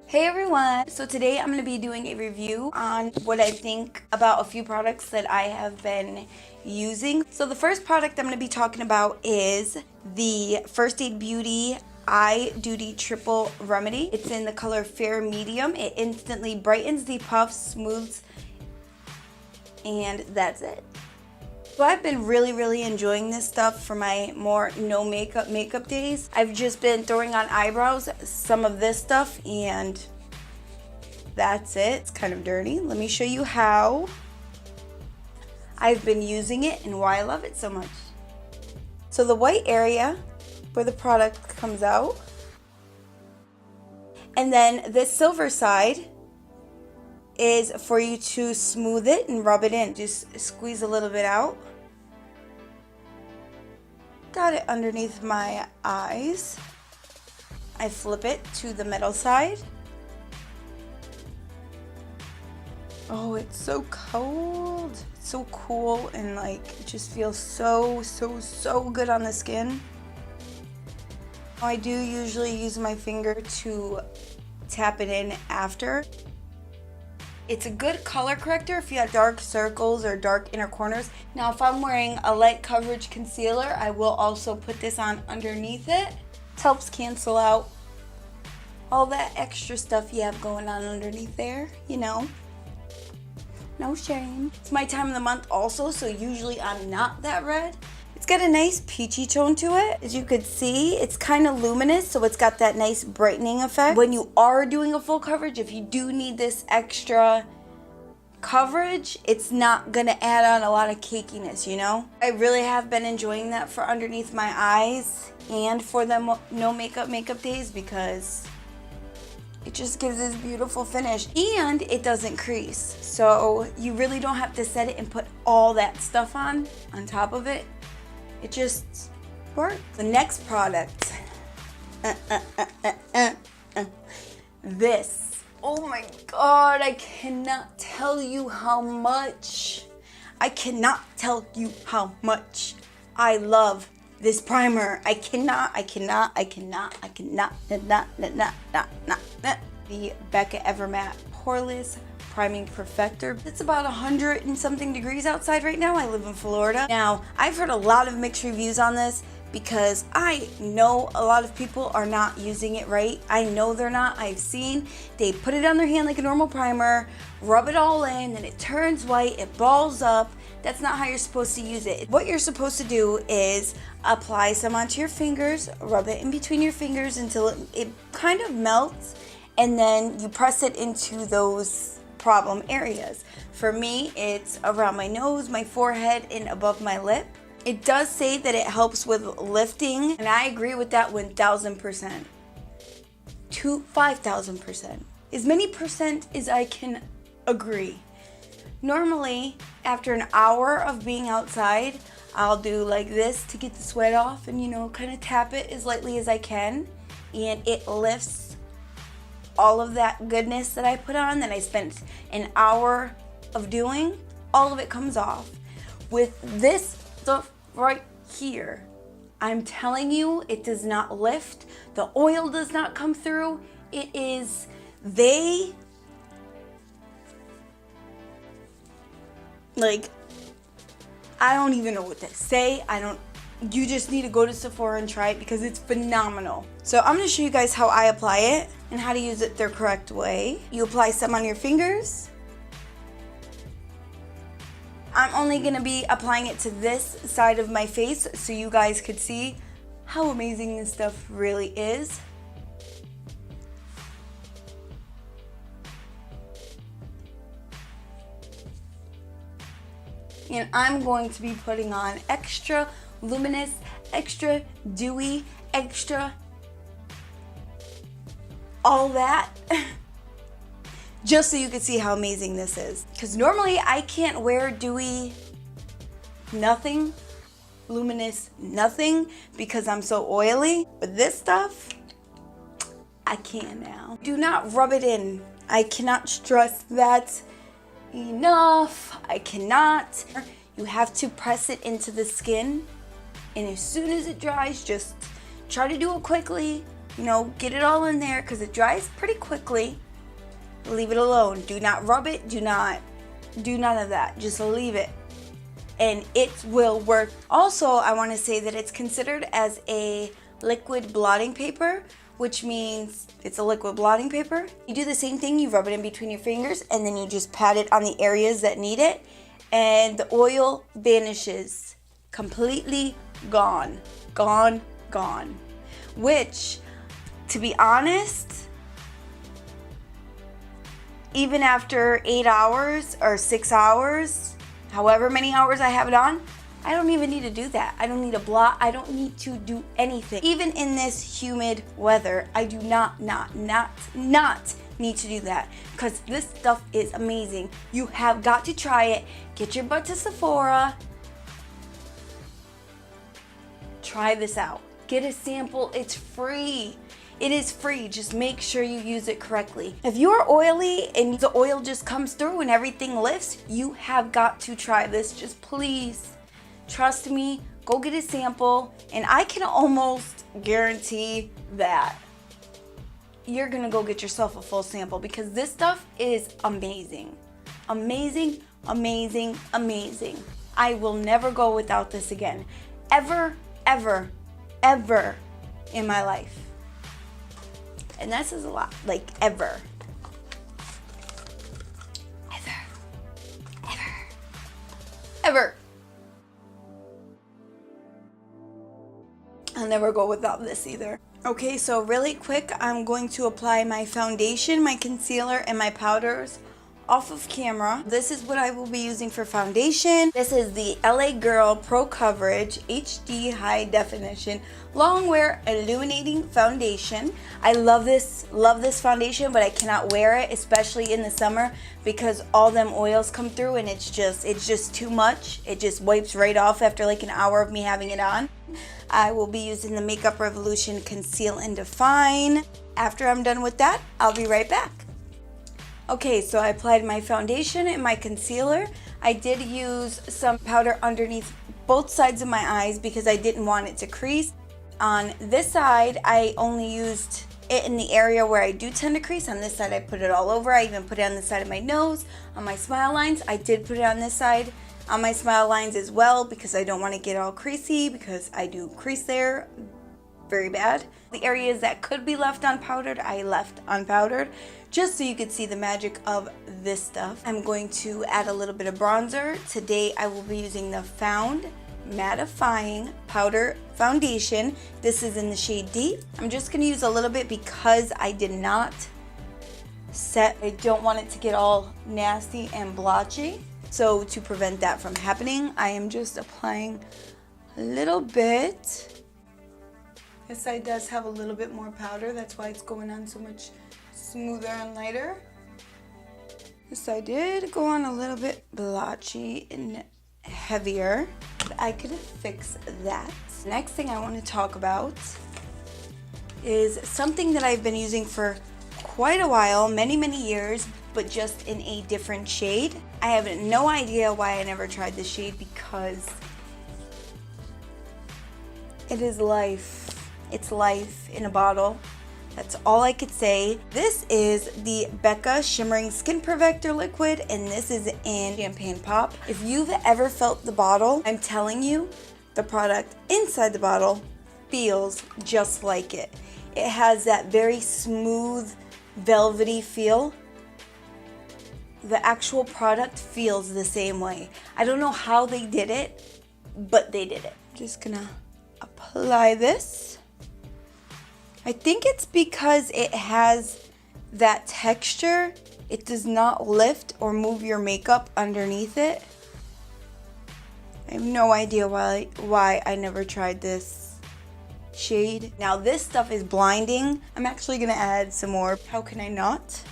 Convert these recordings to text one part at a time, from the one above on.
Hey everyone! So today I'm going to be doing a review on what I think about a few products that I have been using. So the first product I'm going to be talking about is the First Aid Beauty Eye Duty Triple Remedy. It's in the color Fair Medium. It instantly brightens the puffs, smooths, and that's it. So I've been really enjoying this stuff for my more no makeup days. I've just been throwing on eyebrows, some of this stuff, and that's it. It's kind of dirty. Let me show you how I've been using it and why I love it so much. So the white area where the product comes out, and then this silver side is for you to smooth it and rub it in. Just squeeze a little bit out. Got it underneath my eyes. I flip it to the metal side. Oh, it's so cold. It's so cool and like it just feels so good on the skin. I do usually use my finger to tap it in after. It's a good color corrector if you have dark circles or dark inner corners. Now if I'm wearing a light coverage concealer, I will also put this on underneath it. It helps cancel out all that extra stuff you have going on underneath there, you know. No shame. It's my time of the month also, so usually I'm not that red. It's got a nice peachy tone to it. As you could see, it's kind of luminous, so it's got that nice brightening effect. When you are doing a full coverage, if you do need this extra coverage, it's not gonna add on a lot of cakiness, you know? I really have been enjoying that for underneath my eyes and for the no makeup days because it just gives this beautiful finish and it doesn't crease. So you really don't have to set it and put all that stuff on top of it. It just works. The next product, this. Oh my God, I cannot tell you how much. I cannot tell you how much I love this primer. I cannot. The Becca Evermatte Poreless Priming Perfector. It's about 100 and something degrees outside right now. I live in Florida. Now, I've heard a lot of mixed reviews on this because I know a lot of people are not using it right. I know they're not. I've seen they put it on their hand like a normal primer, rub it all in, and it turns white, it balls up. That's not how you're supposed to use it. What you're supposed to do is apply some onto your fingers, rub it in between your fingers until it kind of melts, and then you press it into those problem areas. For me, it's around my nose, my forehead, and above my lip. It does say that it helps with lifting, and I agree with that 1000%. To 5000%. As many percent as I can agree. Normally, after an hour of being outside, I'll do like this to get the sweat off and, you know, kind of tap it as lightly as I can, and it lifts all of that goodness that I put on that I spent an hour of doing. All of it comes off. With this stuff right here, I'm telling you, it does not lift. The oil does not come through. It is, I don't even know what to say. You just need to go to Sephora and try it because it's phenomenal. So I'm gonna show you guys how I apply it and how to use it the correct way. You apply some on your fingers. I'm only gonna be applying it to this side of my face so you guys could see how amazing this stuff really is. And I'm going to be putting on extra luminous, extra dewy, extra all that just so you can see how amazing this is. Because normally I can't wear dewy nothing, luminous nothing because I'm so oily. But this stuff, I can now. Do not rub it in. I cannot stress that enough. I cannot. You have to press it into the skin, and as soon as it dries, just try to do it quickly. You know, get it all in there because it dries pretty quickly. Leave it alone. Do not rub it. Do not do none of that. Just leave it. And it will work. Also, I want to say that it's considered as a liquid blotting paper, which means it's a liquid blotting paper. You do the same thing. You rub it in between your fingers and then you just pat it on the areas that need it. And the oil vanishes. Completely gone. Gone, gone. Which, to be honest, even after 8 hours or 6 hours, however many hours I have it on, I don't even need to do that. I don't need a blot. I don't need to do anything. Even in this humid weather, I do not need to do that because this stuff is amazing. You have got to try it. Get your butt to Sephora. Try this out. Get a sample. It's free. It is free. Just make sure you use it correctly. If you're oily and the oil just comes through and everything lifts, you have got to try this. Just please, trust me, go get a sample. And I can almost guarantee that you're gonna go get yourself a full sample because this stuff is amazing. Amazing, amazing, amazing. I will never go without this again. Ever, ever, ever in my life. And that says a lot, like ever. Ever. I'll never go without this either. Okay, so really quick, I'm going to apply my foundation, my concealer, and my powders off of camera. This is what I will be using for foundation. This is the LA Girl Pro Coverage HD High Definition Long Wear Illuminating Foundation. I love this foundation, but I cannot wear it, especially in the summer, because all them oils come through and it's just too much. It just wipes right off after like an hour of me having it on. I will be using the Makeup Revolution Conceal and Define. After I'm done with that, I'll be right back. Okay, so I applied my foundation and my concealer. I did use some powder underneath both sides of my eyes because I didn't want it to crease. On this side, I only used it in the area where I do tend to crease. On this side, I put it all over. I even put it on the side of my nose, on my smile lines. I did put it on this side, on my smile lines as well, because I don't want to get all creasy, because I do crease there very bad. The areas that could be left unpowdered, I left unpowdered, just so you could see the magic of this stuff. I'm going to add a little bit of bronzer. Today I will be using the Found Mattifying Powder Foundation. This is in the shade D. I'm just going to use a little bit because I did not set. I don't want it to get all nasty and blotchy. So to prevent that from happening, I am just applying a little bit. This side does have a little bit more powder. That's why it's going on so much smoother and lighter. This side did go on a little bit blotchy and heavier. But I could fix that. Next thing I want to talk about is something that I've been using for quite a while, many years, but just in a different shade. I have no idea why I never tried this shade because it is life. It's life in a bottle. That's all I could say. This is the Becca Shimmering Skin Perfector Liquid, and this is in Champagne Pop. If you've ever felt the bottle, I'm telling you, the product inside the bottle feels just like it. It has that very smooth, velvety feel. The actual product feels the same way. I don't know how they did it, but they did it. I'm just gonna apply this. I think it's because it has that texture. It does not lift or move your makeup underneath it. I have no idea why I never tried this shade. Now this stuff is blinding. I'm actually gonna add some more. How can I not?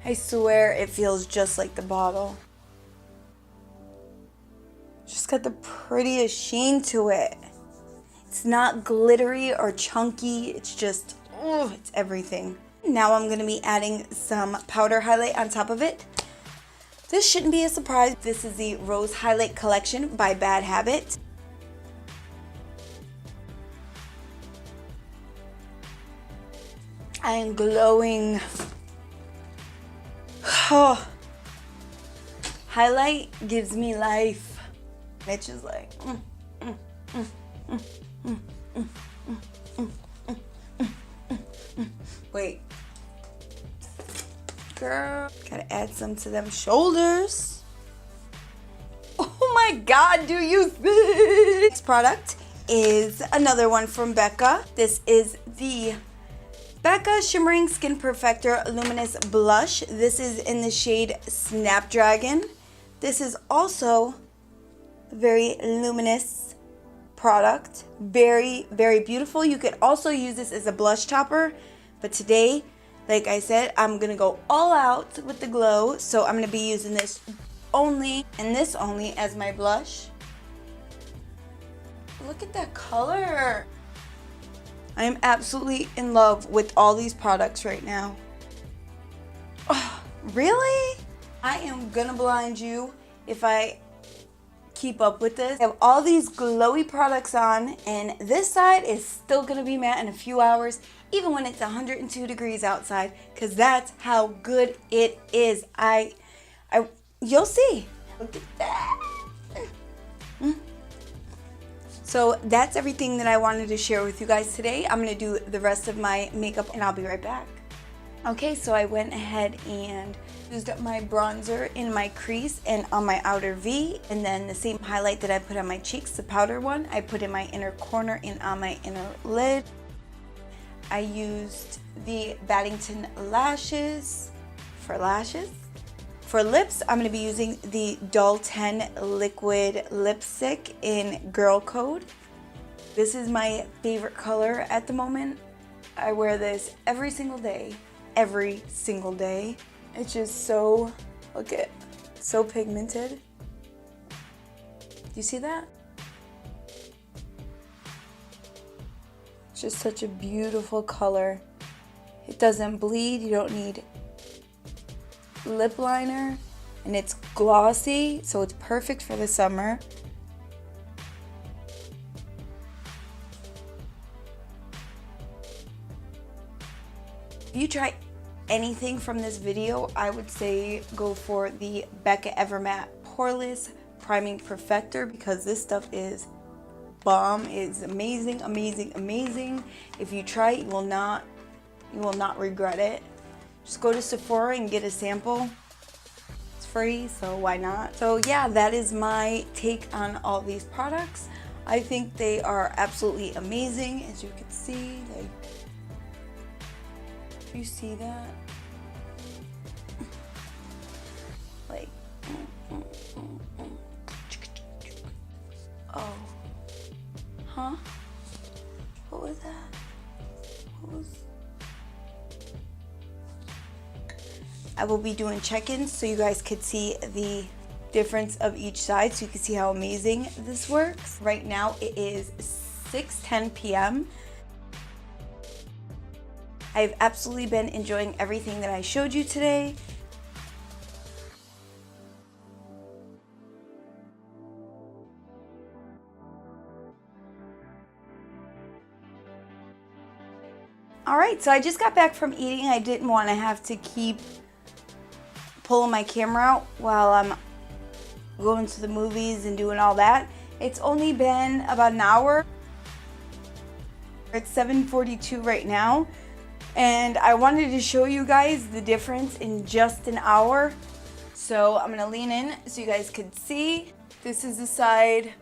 I swear it feels just like the bottle. Just got the prettiest sheen to it. It's not glittery or chunky. It's just, oh, it's everything. Now I'm gonna be adding some powder highlight on top of it. This shouldn't be a surprise. This is the Rose Highlight Collection by Bad Habit. I am glowing. Oh. Highlight gives me life. It's just like, Wait. Girl, gotta add some to them shoulders. Oh my God, do you see? Next product is another one from Becca. This is the Becca Shimmering Skin Perfector Luminous Blush. This is in the shade Snapdragon. This is also a very luminous product. Very, very beautiful. You could also use this as a blush topper, but today, like I said, I'm gonna go all out with the glow. So I'm gonna be using this only and this only as my blush. Look at that color. I am absolutely in love with all these products right now. Oh, really? I am gonna blind you if I keep up with this. I have all these glowy products on, and this side is still gonna be matte in a few hours, even when it's 102 degrees outside, because that's how good it is. You'll see. Look at that. So that's everything that I wanted to share with you guys today. I'm gonna do the rest of my makeup and I'll be right back. Okay, so I went ahead and used up my bronzer in my crease and on my outer V, and then the same highlight that I put on my cheeks, the powder one, I put in my inner corner and on my inner lid. I used the Baddington lashes for lashes. For lips, I'm going to be using the Doll 10 liquid lipstick in Girl Code. This is my favorite color at the moment. I wear this every single day. Every single day. It's just so, look at, so pigmented. Do you see that? It's just such a beautiful color. It doesn't bleed, you don't need lip liner, and it's glossy, so it's perfect for the summer. If you try anything from this video, I would say go for the Becca Evermatte Poreless Priming Perfector, because this stuff is bomb. It's amazing, amazing, amazing. If you try it, you will not regret it. Just go to Sephora and get a sample. It's free, so why not? So yeah, that is my take on all these products. I think they are absolutely amazing, as you can see. Like, do you see that? Like, oh, huh? What was that? What was? I will be doing check-ins so you guys could see the difference of each side, so you can see how amazing this works. Right now it is 6:10 p.m. I've absolutely been enjoying everything that I showed you today. Alright, so I just got back from eating. I didn't want to have to keep pulling my camera out while I'm going to the movies and doing all that. It's only been about an hour. It's 7:42 right now, and I wanted to show you guys the difference in just an hour. So I'm gonna lean in so you guys could see. This is the side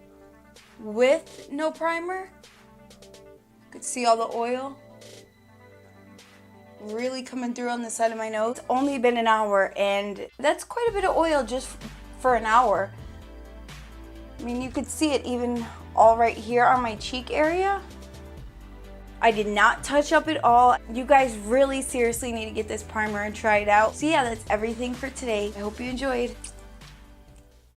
with no primer. You could see all the oil really coming through on the side of my nose. It's only been an hour, and that's quite a bit of oil just for an hour. I mean, you could see it even all right here on my cheek area. I did not touch up at all. You guys really seriously need to get this primer and try it out. So yeah, that's everything for today. I hope you enjoyed.